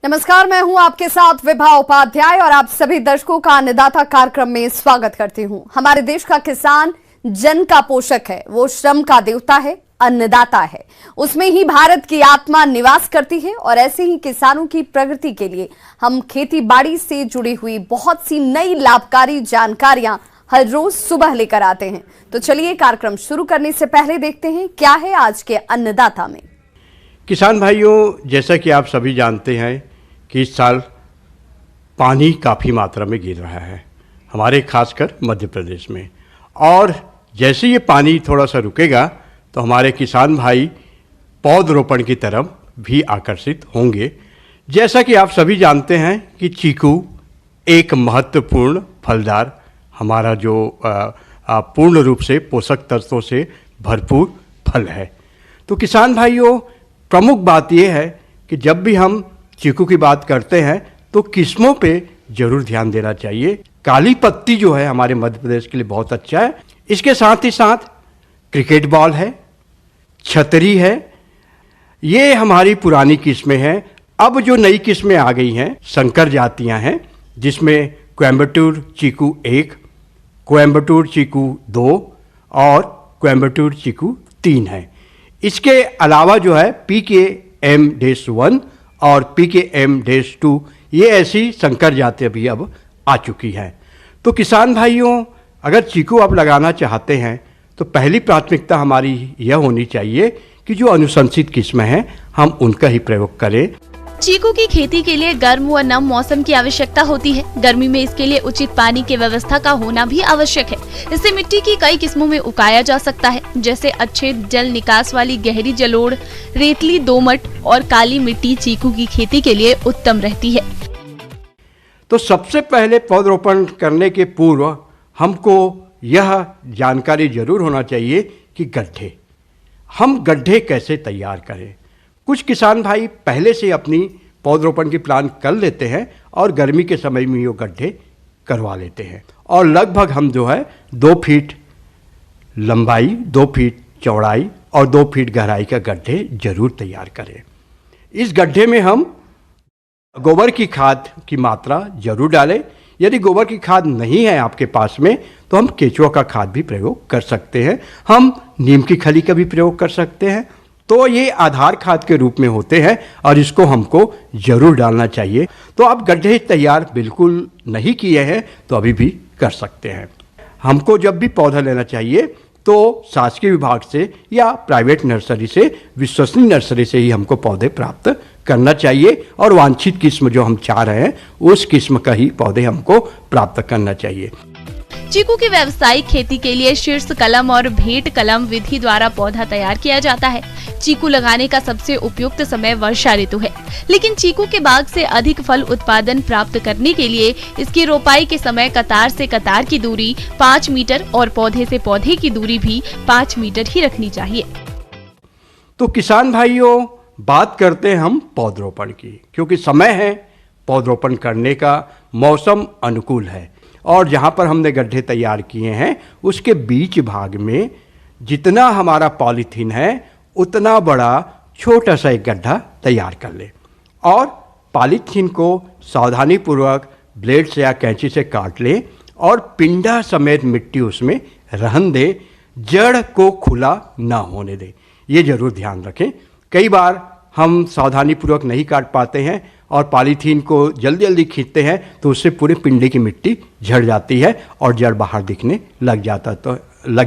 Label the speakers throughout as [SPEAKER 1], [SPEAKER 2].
[SPEAKER 1] नमस्कार, मैं हूं आपके साथ विभा उपाध्याय और आप सभी दर्शकों का अन्नदाता कार्यक्रम में स्वागत करती हूं। हमारे देश का किसान जन का पोषक है, वो श्रम का देवता है, अन्नदाता है। उसमें ही भारत की आत्मा निवास करती है और ऐसे ही किसानों की प्रगति के लिए हम खेती बाड़ी से जुड़ी हुई बहुत सी नई लाभकारी जानकारियां हर रोज सुबह लेकर आते हैं। तो चलिए कार्यक्रम शुरू करने से पहले देखते हैं क्या है आज के अन्नदाता में।
[SPEAKER 2] किसान भाइयों, जैसा कि आप सभी जानते हैं कि इस साल पानी काफ़ी मात्रा में गिर रहा है हमारे खासकर मध्य प्रदेश में, और जैसे ये पानी थोड़ा सा रुकेगा तो हमारे किसान भाई पौधरोपण की तरफ भी आकर्षित होंगे। जैसा कि आप सभी जानते हैं कि चीकू एक महत्वपूर्ण फलदार हमारा जो पूर्ण रूप से पोषक तत्वों से भरपूर फल है। तो किसान भाइयों, प्रमुख बात यह है कि जब भी हम चीकू की बात करते हैं तो किस्मों पे जरूर ध्यान देना चाहिए। काली पत्ती जो है हमारे मध्य प्रदेश के लिए बहुत अच्छा है। इसके साथ ही साथ क्रिकेट बॉल है, छतरी है, ये हमारी पुरानी किस्में हैं। अब जो नई किस्में आ गई हैं संकर जातियां हैं, जिसमें कोयम्बटूर चीकू 1, कोयम्बटूर चीकू 2 और कोयम्बटूर चीकू 3 है। इसके अलावा जो है PKM-1 और PKM-2 ये ऐसी संकर जातें भी अब आ चुकी हैं। तो किसान भाइयों, अगर चीकू आप लगाना चाहते हैं तो पहली प्राथमिकता हमारी यह होनी चाहिए कि जो अनुशंसित किस्में हैं हम उनका ही प्रयोग करें।
[SPEAKER 3] चीकू की खेती के लिए गर्म व नम मौसम की आवश्यकता होती है। गर्मी में इसके लिए उचित पानी की व्यवस्था का होना भी आवश्यक है। इसे मिट्टी की कई किस्मों में उगाया जा सकता है, जैसे अच्छे जल निकास वाली गहरी जलोढ़, रेतली, दोमट और काली मिट्टी चीकू की खेती के लिए उत्तम रहती है।
[SPEAKER 2] तो सबसे पहले पौधरोपण करने के पूर्व हमको यह जानकारी जरूर होना चाहिए कि गड्ढे, हम गड्ढे कैसे तैयार करें। कुछ किसान भाई पहले से अपनी पौधरोपण की प्लान कर लेते हैं और गर्मी के समय में ये गड्ढे करवा लेते हैं, और लगभग हम जो है 2 फीट लंबाई, 2 फीट चौड़ाई और 2 फीट गहराई का गड्ढे जरूर तैयार करें। इस गड्ढे में हम गोबर की खाद की मात्रा जरूर डालें। यदि गोबर की खाद नहीं है आपके पास में तो हम केचुआ का खाद भी प्रयोग कर सकते हैं, हम नीम की खली का भी प्रयोग कर सकते हैं। तो ये आधार खाद के रूप में होते हैं और इसको हमको जरूर डालना चाहिए। तो आप गड्ढे तैयार बिल्कुल नहीं किए हैं तो अभी भी कर सकते हैं। हमको जब भी पौधा लेना चाहिए तो शासकीय विभाग से या प्राइवेट नर्सरी से, विश्वसनीय नर्सरी से ही हमको पौधे प्राप्त करना चाहिए, और वांछित किस्म जो हम चाह रहे हैं उस किस्म का ही पौधे हमको प्राप्त करना चाहिए।
[SPEAKER 3] चीकू की व्यावसायिक खेती के लिए शीर्ष कलम और भेंट कलम विधि द्वारा पौधा तैयार किया जाता है। चीकू लगाने का सबसे उपयुक्त समय वर्षा ऋतु है, लेकिन चीकू के बाग से अधिक फल उत्पादन प्राप्त करने के लिए इसकी रोपाई के समय कतार से कतार की दूरी 5 मीटर और पौधे से पौधे की दूरी भी 5 मीटर ही रखनी चाहिए।
[SPEAKER 2] तो किसान भाइयों, बात करते हैं हम पौधरोपण की, क्योंकि समय है पौधरोपण करने का, मौसम अनुकूल है, और जहाँ पर हमने गड्ढे तैयार किए हैं उसके बीच भाग में जितना हमारा पॉलीथीन है उतना बड़ा छोटा सा एक गड्ढा तैयार कर ले, और पॉलीथीन को सावधानीपूर्वक ब्लेड से या कैंची से काट ले और पिंडा समेत मिट्टी उसमें रहन दे, जड़ को खुला ना होने दे। ये जरूर ध्यान रखें। कई बार हम सावधानीपूर्वक नहीं काट पाते हैं और पॉलीथीन को जल्दी जल्दी खींचते हैं तो उससे पूरे पिंडे की मिट्टी झड़ जाती है और जड़ बाहर दिखने लग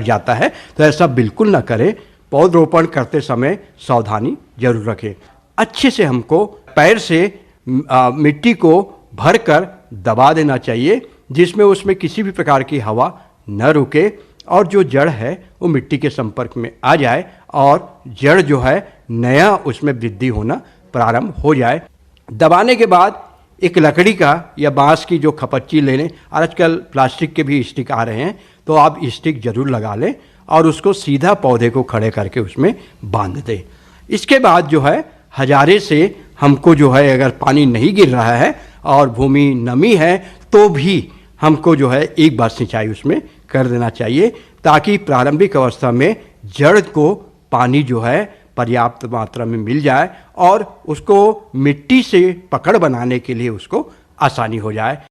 [SPEAKER 2] जाता है। तो ऐसा बिल्कुल ना करें। पौधरोपण करते समय सावधानी जरूर रखें। अच्छे से हमको पैर से मिट्टी को भरकर दबा देना चाहिए, जिसमें उसमें किसी भी प्रकार की हवा न रुके और जो जड़ है वो मिट्टी के संपर्क में आ जाए और जड़ जो है नया उसमें वृद्धि होना प्रारंभ हो जाए। दबाने के बाद एक लकड़ी का या बांस की जो खपच्ची ले लें, आजकल प्लास्टिक के भी स्टिक आ रहे हैं, तो आप स्टिक जरूर लगा लें और उसको सीधा पौधे को खड़े करके उसमें बांध दें। इसके बाद जो है हजारे से हमको जो है, अगर पानी नहीं गिर रहा है और भूमि नमी है तो भी हमको जो है एक बार सिंचाई उसमें कर देना चाहिए, ताकि प्रारंभिक अवस्था में जड़ को पानी जो है पर्याप्त मात्रा में मिल जाए और उसको मिट्टी से पकड़ बनाने के लिए उसको आसानी हो जाए।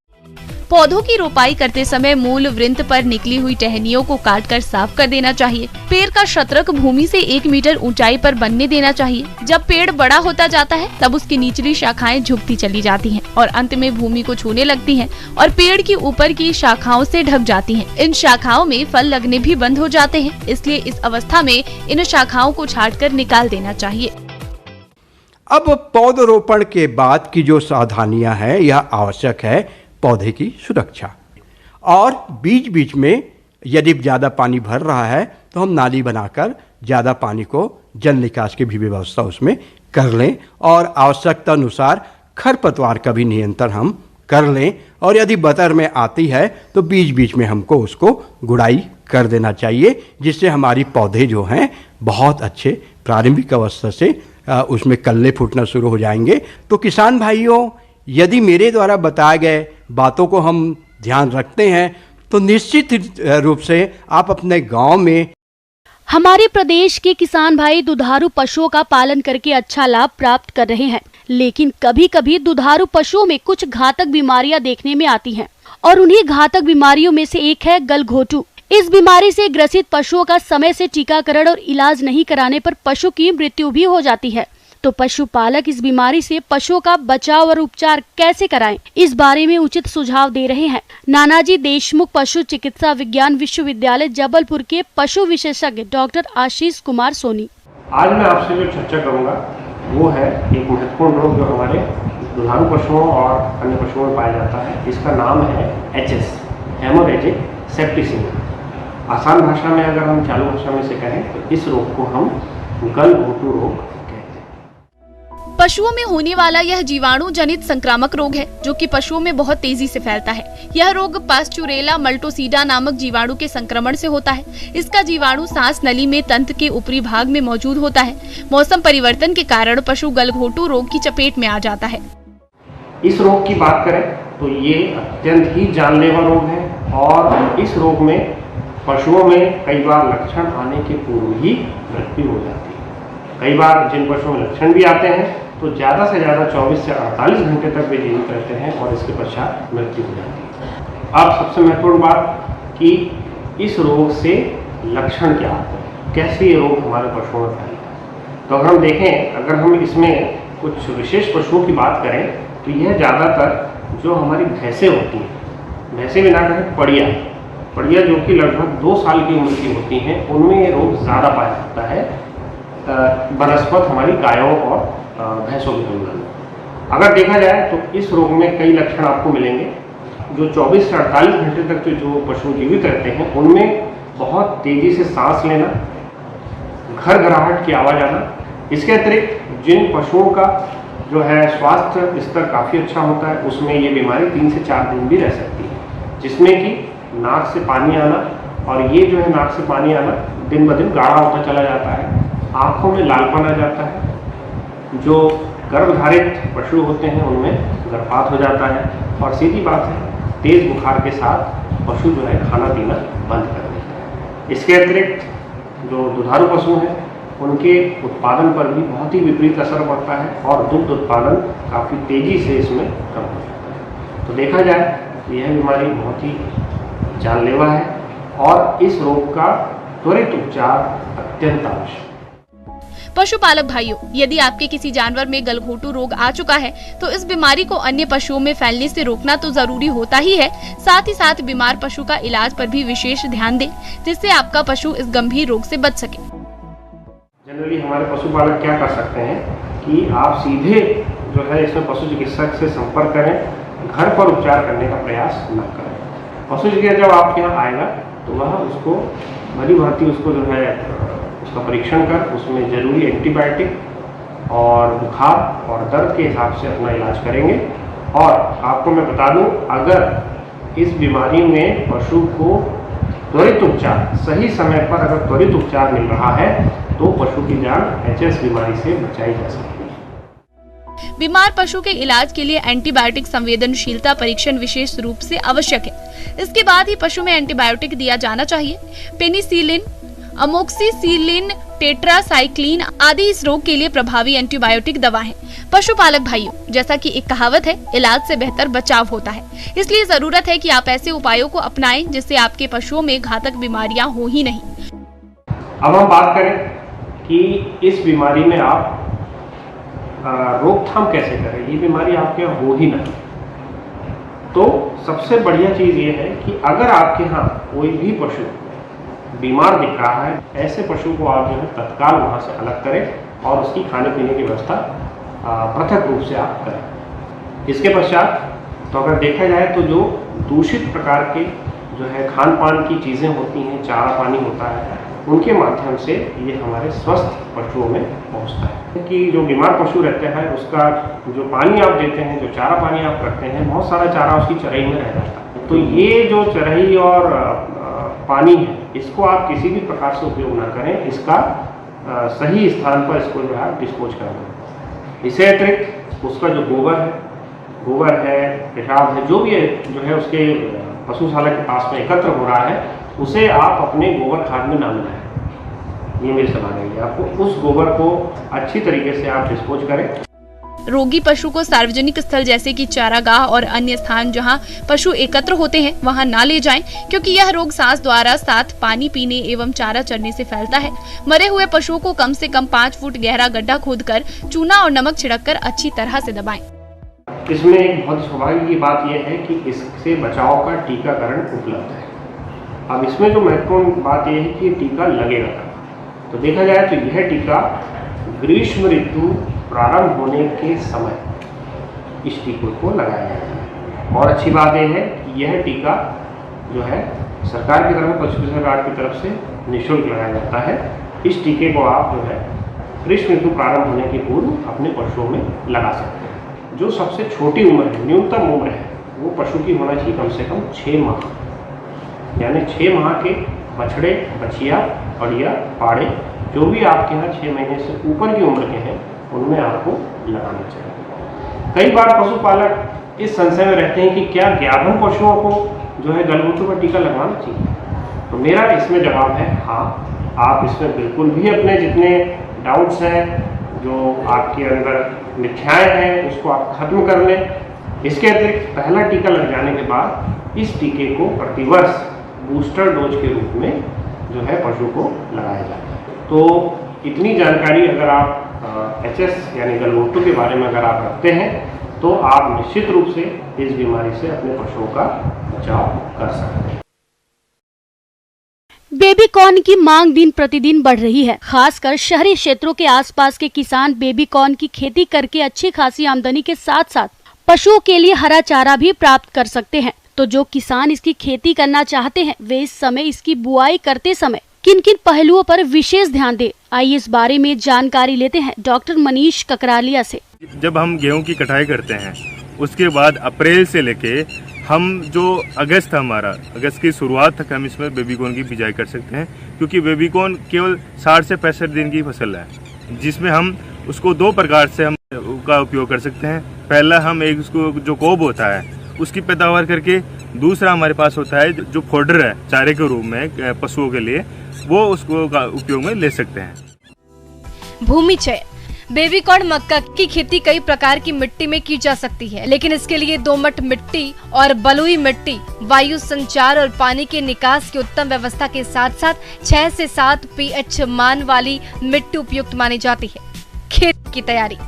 [SPEAKER 3] पौधों की रोपाई करते समय मूल वृंत पर निकली हुई टहनियों को काटकर साफ कर देना चाहिए। पेड़ का शतरक भूमि से 1 मीटर ऊंचाई पर बनने देना चाहिए। जब पेड़ बड़ा होता जाता है तब उसकी निचली शाखाएं झुकती चली जाती हैं और अंत में भूमि को छूने लगती हैं और पेड़ की ऊपर की शाखाओं से ढक जाती हैं। इन शाखाओं में फल लगने भी बंद हो जाते हैं, इसलिए इस अवस्था में इन शाखाओं को छांटकर निकाल देना चाहिए।
[SPEAKER 2] अब पौधरोपण के बाद की जो सावधानियां हैं, यह आवश्यक है पौधे की सुरक्षा। और बीच बीच में यदि ज़्यादा पानी भर रहा है तो हम नाली बनाकर ज़्यादा पानी को जल निकास की भी व्यवस्था उसमें कर लें और आवश्यकता अनुसार खरपतवार का भी नियंत्रण हम कर लें। और यदि बतर में आती है तो बीच बीच में हमको उसको गुड़ाई कर देना चाहिए, जिससे हमारी पौधे जो हैं बहुत अच्छे प्रारंभिक अवस्था से उसमें कल्ले फूटना शुरू हो जाएंगे। तो किसान भाइयों, यदि मेरे द्वारा बताए गए बातों को हम ध्यान रखते हैं तो निश्चित रूप से आप अपने गांव में।
[SPEAKER 4] हमारे प्रदेश के किसान भाई दुधारू पशुओं का पालन करके अच्छा लाभ प्राप्त कर रहे हैं, लेकिन कभी कभी दुधारू पशुओं में कुछ घातक बीमारियां देखने में आती हैं और उन्हीं घातक बीमारियों में से एक है गलघोटू। इस बीमारी से ग्रसित पशुओं का समय से टीकाकरण और इलाज नहीं कराने पर पशु की मृत्यु भी हो जाती है। तो पशुपालक इस बीमारी से पशुओं का बचाव और उपचार कैसे कराएं, इस बारे में उचित सुझाव दे रहे हैं नानाजी देशमुख पशु चिकित्सा विज्ञान विश्वविद्यालय जबलपुर के पशु विशेषज्ञ डॉक्टर आशीष कुमार सोनी।
[SPEAKER 5] आज मैं आपसे जो चर्चा करूंगा वो है एक महत्वपूर्ण रोग जो हमारे दुधारू पशुओं और अन्य पशुओं में पाया जाता है। इसका नाम है HS, हेमोरेजिक सेप्टिसिमिया। आसान भाषा में अगर हम चालू भाषा में से कहें तो इस रोग को हम गलघोटू रोग कहते हैं।
[SPEAKER 3] पशुओं में होने वाला यह जीवाणु जनित संक्रामक रोग है जो कि पशुओं में बहुत तेजी से फैलता है। यह रोग पास्चुरेला मल्टोसीडा नामक जीवाणु के संक्रमण से होता है। इसका जीवाणु सांस नली में तंत्र के ऊपरी भाग में मौजूद होता है। मौसम परिवर्तन के कारण पशु गलघोटू रोग की चपेट में आ जाता है।
[SPEAKER 5] इस रोग की बात करें तो ये अत्यंत ही जानलेवा रोग है और इस रोग में पशुओं में कई बार लक्षण आने के पूर्व ही मृत्यु हो जाती है। कई बार जिन पशुओं में लक्षण भी आते हैं तो ज़्यादा से ज़्यादा 24 से 48 घंटे तक वे जीवित रहते हैं और इसके पश्चात मृत्यु हो जाती है। अब सबसे महत्वपूर्ण बात कि इस रोग से लक्षण क्या होते हैं, कैसे ये रोग हमारे पशुओं में फैलता है। तो अगर हम देखें, अगर हम इसमें कुछ विशेष पशुओं की बात करें तो यह ज़्यादातर जो हमारी भैंसें होती हैं, भैंसें भी ना कहें पड़िया जो कि लगभग 2 साल की उम्र की होती हैं, उनमें ये रोग ज़्यादा पाया जाता है बनस्पत हमारी गायों और भैंसों की तुलना में। अगर देखा जाए तो इस रोग में कई लक्षण आपको मिलेंगे। जो 24 से 48 घंटे तक जो पशु जीवित रहते हैं उनमें बहुत तेज़ी से सांस लेना, घरघराहट की आवाज़ आना। इसके अतिरिक्त जिन पशुओं का जो है स्वास्थ्य स्तर काफ़ी अच्छा होता है उसमें ये बीमारी 3 से 4 दिन भी रह सकती है, जिसमें कि नाक से पानी आना, और ये जो है नाक से पानी आना दिन ब दिन गाढ़ा होता चला जाता है। आँखों में लालपन आ जाता है। जो गर्भधारित पशु होते हैं उनमें गर्भपात हो जाता है और सीधी बात है तेज़ बुखार के साथ पशु जो है खाना पीना बंद कर देता है। इसके अतिरिक्त जो दुधारू पशु हैं उनके उत्पादन पर भी बहुत ही विपरीत असर पड़ता है और दुग्ध उत्पादन काफ़ी तेज़ी से इसमें कम हो जाता है। तो देखा जाए तो यह बीमारी बहुत ही जानलेवा है और इस रोग का त्वरित उपचार अत्यंत आवश्यक।
[SPEAKER 3] पशुपालक भाइयों, यदि आपके किसी जानवर में गलघोटू रोग आ चुका है तो इस बीमारी को अन्य पशुओं में फैलने से रोकना तो जरूरी होता ही है, साथ ही साथ बीमार पशु का इलाज पर भी विशेष ध्यान दें जिससे आपका पशु इस गंभीर रोग से बच सके।
[SPEAKER 5] जनरली हमारे पशुपालक क्या कर सकते हैं कि आप सीधे जो है इसमें पशु चिकित्सक से संपर्क करें, घर पर उपचार करने का प्रयास न करें। पशु चिकित्सक जब आपके यहाँ आएगा तो वह उसको भली भांति उसको जो है उसका परीक्षण कर उसमें जरूरी एंटीबायोटिक और बुखार और दर्द के हिसाब से अपना इलाज करेंगे। और आपको मैं बता दूं, अगर इस बीमारी में पशु को त्वरित उपचार सही समय पर अगर त्वरित उपचार मिल रहा है तो पशु की जान HS बीमारी से बचाई जा सकती है।
[SPEAKER 3] बीमार पशु के इलाज के लिए एंटीबायोटिक संवेदनशीलता परीक्षण विशेष रूप से आवश्यक है। इसके बाद ही पशु में एंटीबायोटिक दिया जाना चाहिए। पेनिसिलिन, अमोक्सिसिलिन, टेट्रासाइक्लिन आदि इस रोग के लिए प्रभावी एंटीबायोटिक दवा है। पशुपालक भाइयों, जैसा कि एक कहावत है, इलाज से बेहतर बचाव होता है, इसलिए जरूरत है कि आप ऐसे उपायों को अपनाएं जिससे आपके पशुओं में घातक बीमारियां हो ही नहीं।
[SPEAKER 5] अब हम बात करें कि इस बीमारी में आप रोकथाम कैसे करें, ये बीमारी आपके यहाँ हो ही ना। तो सबसे बढ़िया चीज़ ये है कि अगर आपके यहाँ कोई भी पशु बीमार दिख रहा है, ऐसे पशु को आप जो है तत्काल वहाँ से अलग करें और उसकी खाने पीने की व्यवस्था पृथक रूप से आप करें। इसके पश्चात तो अगर देखा जाए तो जो दूषित प्रकार के जो है खान पान की चीज़ें होती हैं, चारा पानी होता है, उनके माध्यम से ये हमारे स्वस्थ पशुओं में पहुंचता है। कि जो बीमार पशु रहते हैं उसका जो पानी आप देते हैं, जो चारा पानी आप करते हैं, बहुत सारा चारा उसकी चराई में रह जाता है। तो ये जो चराई और पानी है, इसको आप किसी भी प्रकार से उपयोग ना करें, इसका सही स्थान पर इसको जो है डिस्पोज कर दें। इससे अतिरिक्त उसका जो गोबर है, पेशाब है, जो भी है जो है उसके पशुशाला के पास में एकत्र हो रहा है, उसे आप अपने गोबर खाद में ना मिलाएं। ये मेरी सलाह है, आपको उस गोबर को अच्छी तरीके से आप डिस्पोज करें।
[SPEAKER 3] रोगी पशु को सार्वजनिक स्थल जैसे कि चारागाह और अन्य स्थान जहां पशु एकत्र होते हैं वहां ना ले जाएं, क्योंकि यह रोग सांस द्वारा साथ पानी पीने एवं चारा चरने से फैलता है। मरे हुए पशुओं को कम से कम 5 फुट गहरा गड्ढा खोदकर चूना और नमक छिड़ककर अच्छी तरह से दबाएं।
[SPEAKER 5] इसमें एक बहुत स्वाभाविक की बात यह है कि इससे बचाव का टीकाकरण उपलब्ध है। अब इसमें जो महत्वपूर्ण बात यह है कि टीका लगेगा। तो देखा जाए तो यह टीका ग्रीष्म ऋतु प्रारंभ होने के समय इस टीके को लगाया जाता है। और अच्छी बात यह है कि यह टीका जो है सरकार की तरफ, पशु सरकार की तरफ से निःशुल्क लगाया जाता है। इस टीके को आप जो है ग्रीष्म ऋतु प्रारंभ होने के पूर्व अपने पशुओं में लगा सकते हैं। जो सबसे छोटी उम्र है, न्यूनतम उम्र है, वो पशु की होना चाहिए कम से कम 6 माह, यानी 6 माह के बछड़े, बछिया, बढ़िया, पाड़े, जो भी आपके यहाँ 6 महीने से ऊपर की उम्र के हैं, उनमें आपको लगाना चाहिए। कई बार पशुपालक इस संशय में रहते हैं कि क्या गाभिन पशुओं को जो है गलघोंटू का टीका लगवाना चाहिए। तो मेरा इसमें जवाब है हाँ, आप इसमें बिल्कुल भी अपने जितने डाउट्स हैं, जो आपके अंदर मिथ्याएं हैं, उसको आप खत्म कर लें। इसके अतिरिक्त पहला टीका लग जाने के बाद इस टीके को प्रतिवर्ष बूस्टर डोज के रूप में जो है पशु को लगाया जाता है। तो इतनी जानकारी अगर आप HS यानी गलघोंटू के बारे में अगर आप रखते हैं तो आप निश्चित रूप से इस बीमारी से अपने पशुओं का बचाव कर सकते हैं।
[SPEAKER 4] बेबी कॉर्न की मांग दिन प्रतिदिन बढ़ रही है। खासकर शहरी क्षेत्रों के आसपास के किसान बेबी कॉर्न की खेती करके अच्छी खासी आमदनी के साथ साथ पशुओं के लिए हरा चारा भी प्राप्त कर सकते हैं। तो जो किसान इसकी खेती करना चाहते हैं, वे इस समय इसकी बुआई करते समय किन किन पहलुओं पर विशेष ध्यान दें, आइए इस बारे में जानकारी लेते हैं डॉक्टर मनीष ककरालिया से।
[SPEAKER 6] जब हम गेहूं की कटाई करते हैं, उसके बाद अप्रैल से लेके हम जो अगस्त की शुरुआत तक हम इसमें बेबीकॉर्न की बिजाई कर सकते हैं, क्योंकि बेबीकॉर्न केवल 60 से 65 दिन की फसल है, जिसमें हम उसको 2 प्रकार से हम का उपयोग कर सकते हैं। पहला, हम एक उसको जो कोब होता है उसकी पैदावार करके, दूसरा हमारे पास होता है जो फोडर है चारे के रूप में पशुओं के लिए, वो उसको का उपयोग में ले सकते हैं।
[SPEAKER 7] भूमि चयन। बेबीकॉर्न मक्का की खेती कई प्रकार की मिट्टी में की जा सकती है, लेकिन इसके लिए दोमट मिट्टी और बलुई मिट्टी, वायु संचार और पानी के निकास की उत्तम व्यवस्था के साथ साथ 6 से 7 pH मान वाली मिट्टी उपयुक्त मानी जाती है। खेत की तैयारी।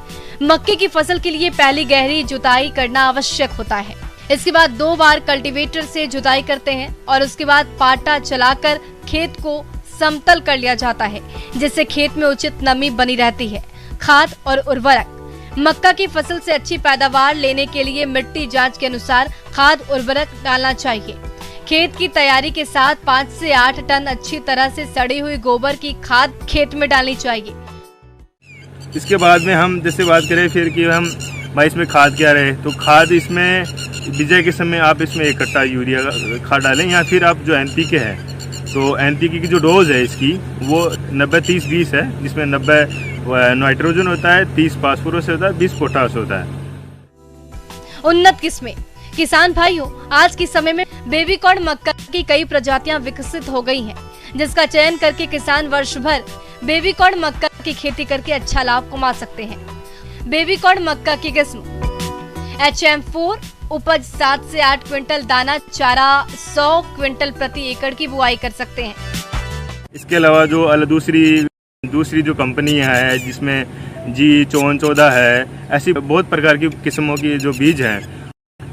[SPEAKER 7] मक्के की फसल के लिए पहली गहरी जुताई करना आवश्यक होता है। इसके बाद 2 बार कल्टीवेटर से जुताई करते हैं और उसके बाद पाटा चलाकर खेत को समतल कर लिया जाता है, जिससे खेत में उचित नमी बनी रहती है। खाद और उर्वरक। मक्का की फसल से अच्छी पैदावार लेने के लिए मिट्टी जांच के अनुसार खाद उर्वरक डालना चाहिए। खेत की तैयारी के साथ 5 से 8 टन अच्छी तरह से सड़ी हुई गोबर की खाद खेत में डालनी चाहिए।
[SPEAKER 6] इसके बाद में हम जैसे बात करें फिर कि हम भाई इसमें खाद क्या रहे, तो खाद इसमें बिजाई के समय आप इसमें 1 कट्टा यूरिया खाद डालें, या फिर आप जो NPK है, तो NPK की जो डोज है इसकी वो 90-30-20 है, जिसमें 90 नाइट्रोजन होता है, 30 फास्फोरस होता है, 20 पोटास होता है।
[SPEAKER 7] उन्नत किस्में। किसान भाइयों, आज के समय में बेबीकॉर्न मक्का की कई प्रजातियां विकसित हो गई हैं। जिसका चयन करके किसान वर्ष भर बेबी कॉर्न मक्का की खेती करके अच्छा लाभ कमा सकते हैं। बेबी कॉर्न मक्का की किस्म HM4 उपज 7 से 8 क्विंटल, दाना चारा 100 क्विंटल प्रति एकड़ की बुआई कर सकते हैं।
[SPEAKER 6] इसके अलावा जो दूसरी जो कंपनियां है जिसमें G54 है, ऐसी बहुत प्रकार की किस्मों की जो बीज हैं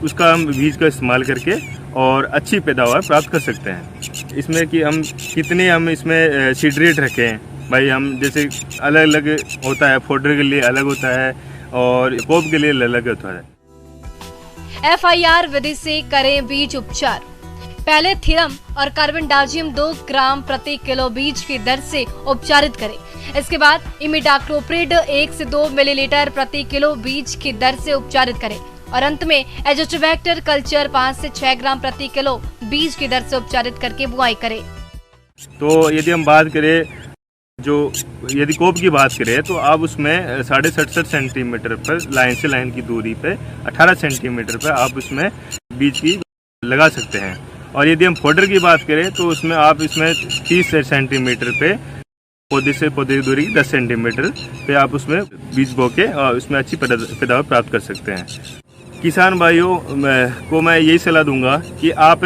[SPEAKER 6] उसका हम बीज का इस्तेमाल करके और अच्छी पैदावार प्राप्त कर सकते हैं। इसमें कि हम कितने इसमें सीड रेट रखें भाई, हम जैसे अलग अलग होता है, फोडर के लिए अलग होता है और कोप के लिए अलग होता है।
[SPEAKER 7] FIR विधि से करें बीज उपचार। पहले थीरम और कार्बेंडाजियम 2 ग्राम प्रति किलो बीज की दर से उपचारित करें। इसके बाद इमिडाक्लोप्रिड 1 से 2 मिलीलीटर प्रति किलो बीज की दर से उपचारित करें और अंत में एजोट्रोबैक्टर कल्चर 5 से 6 ग्राम प्रति किलो बीज की दर से उपचारित करके बुआई करें।
[SPEAKER 6] तो यदि हम बात करें यदि कोप की बात करें तो आप उसमें 67.5 सेंटीमीटर पर लाइन से लाइन की दूरी पे 18 सेंटीमीटर पर आप उसमें बीज की लगा सकते हैं। और यदि हम फोडर की बात करें तो उसमें आप इसमें 30 सेंटीमीटर पे पौधे से पौधे की दूरी 10 सेंटीमीटर पे आप उसमें बीज बो के और उसमें अच्छी पैदावार प्राप्त कर सकते हैं। किसान भाइयों को मैं यही सलाह दूंगा कि आप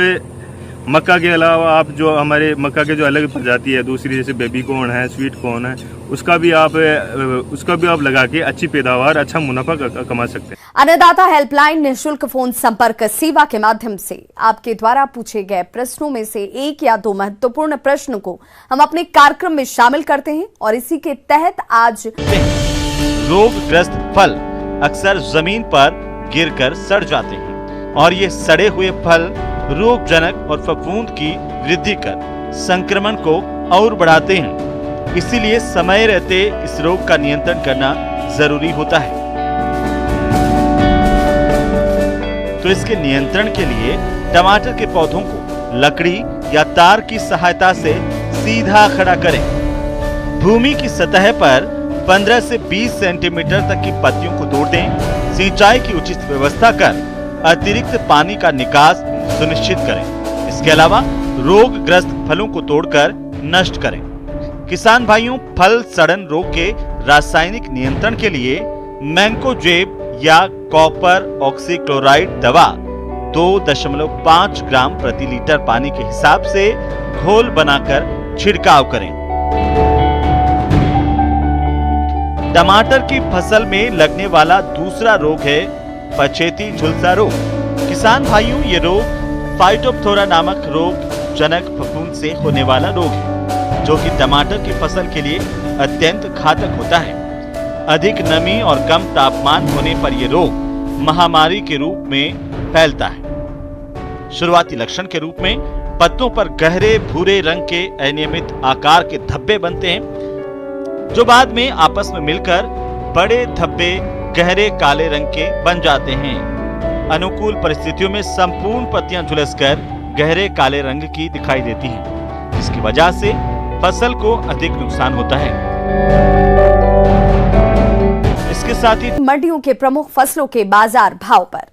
[SPEAKER 6] मक्का के अलावा आप जो हमारे मक्का के जो अलग प्रजाति है दूसरी, जैसे बेबी कॉर्न है, स्वीट कॉर्न है, उसका भी आप लगा के अच्छी पैदावार, अच्छा मुनाफा कमा सकते हैं।
[SPEAKER 1] अन्नदाता हेल्पलाइन निःशुल्क फोन संपर्क सेवा के माध्यम से आपके द्वारा पूछे गए प्रश्नों में से 1 या 2 महत्वपूर्ण प्रश्न को हम अपने कार्यक्रम में शामिल करते हैं और इसी के तहत आज
[SPEAKER 8] रोगग्रस्त फल अक्सर जमीन पर गिरकर सड़ जाते हैं और ये सड़े हुए फल रोगजनक और फफूंद की वृद्धि कर संक्रमण को और बढ़ाते हैं। इसीलिए समय रहते इस रोग का नियंत्रण करना जरूरी होता है। तो इसके नियंत्रण के लिए टमाटर के पौधों को लकड़ी या तार की सहायता से सीधा खड़ा करें। भूमि की सतह पर 15 से 20 सेंटीमीटर तक की पत्तियों को तोड़ दें। सिंचाई की उचित व्यवस्था कर अतिरिक्त पानी का निकास सुनिश्चित करें। इसके अलावा रोगग्रस्त फलों को तोड़कर नष्ट करें। किसान भाइयों, फल सड़न रोग के रासायनिक नियंत्रण के लिए मैंकोजेब या कॉपर ऑक्सीक्लोराइड दवा 2.5 ग्राम प्रति लीटर पानी के हिसाब से घोल बनाकर छिड़काव करें। टमाटर की फसल में लगने वाला दूसरा रोग है पछेती झुलसा रोग। किसान भाइयों, ये रोग फाइटोप्थोरा नामक रोग जनक फफूंद से होने वाला रोग है जो कि टमाटर की फसल के लिए अत्यंत घातक होता है। अधिक नमी और कम तापमान होने पर यह रोग महामारी के रूप में फैलता है। शुरुआती लक्षण के रूप में पत्तों पर गहरे भूरे रंग के अनियमित आकार के धब्बे बनते हैं जो बाद में आपस में मिलकर बड़े धब्बे गहरे काले रंग के बन जाते हैं। अनुकूल परिस्थितियों में संपूर्ण पत्तियां झुलसकर गहरे काले रंग की दिखाई देती हैं, जिसकी वजह से फसल को अधिक नुकसान होता है। इसके साथ ही
[SPEAKER 1] मंडियों के प्रमुख फसलों के बाजार भाव पर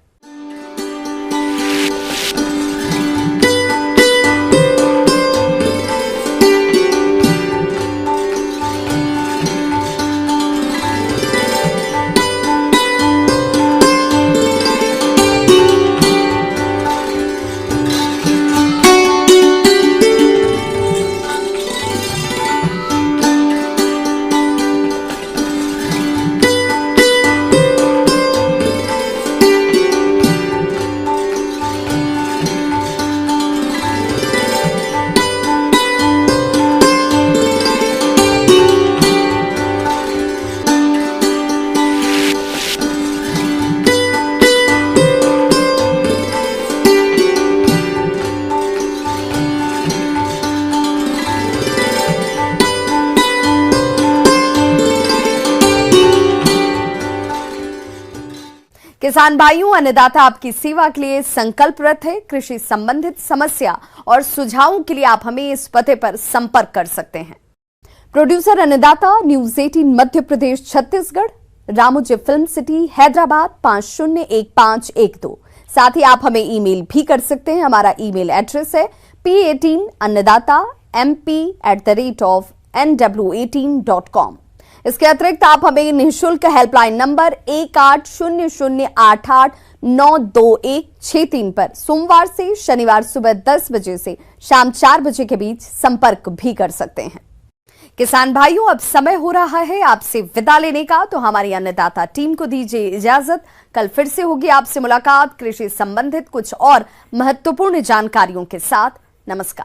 [SPEAKER 1] किसान भाइयों, अन्नदाता आपकी सेवा के लिए संकल्परत है। कृषि संबंधित समस्या और सुझावों के लिए आप हमें इस पते पर संपर्क कर सकते हैं। प्रोड्यूसर अन्नदाता, news 18 Madhya Pradesh Chhattisgarh, Ramoji film city Hyderabad 501512। साथ ही आप हमें ईमेल भी कर सकते हैं। हमारा ईमेल एड्रेस है p18annadaata mp@nw18.com। इसके अतिरिक्त आप हमें निःशुल्क हेल्पलाइन नंबर 180088922163 पर सोमवार से शनिवार सुबह 10 बजे से शाम 4 बजे के बीच संपर्क भी कर सकते हैं। किसान भाइयों, अब समय हो रहा है आपसे विदा लेने का, तो हमारी अन्नदाता टीम को दीजिए इजाजत। कल फिर से होगी आपसे मुलाकात कृषि संबंधित कुछ और महत्वपूर्ण जानकारियों के साथ। नमस्कार।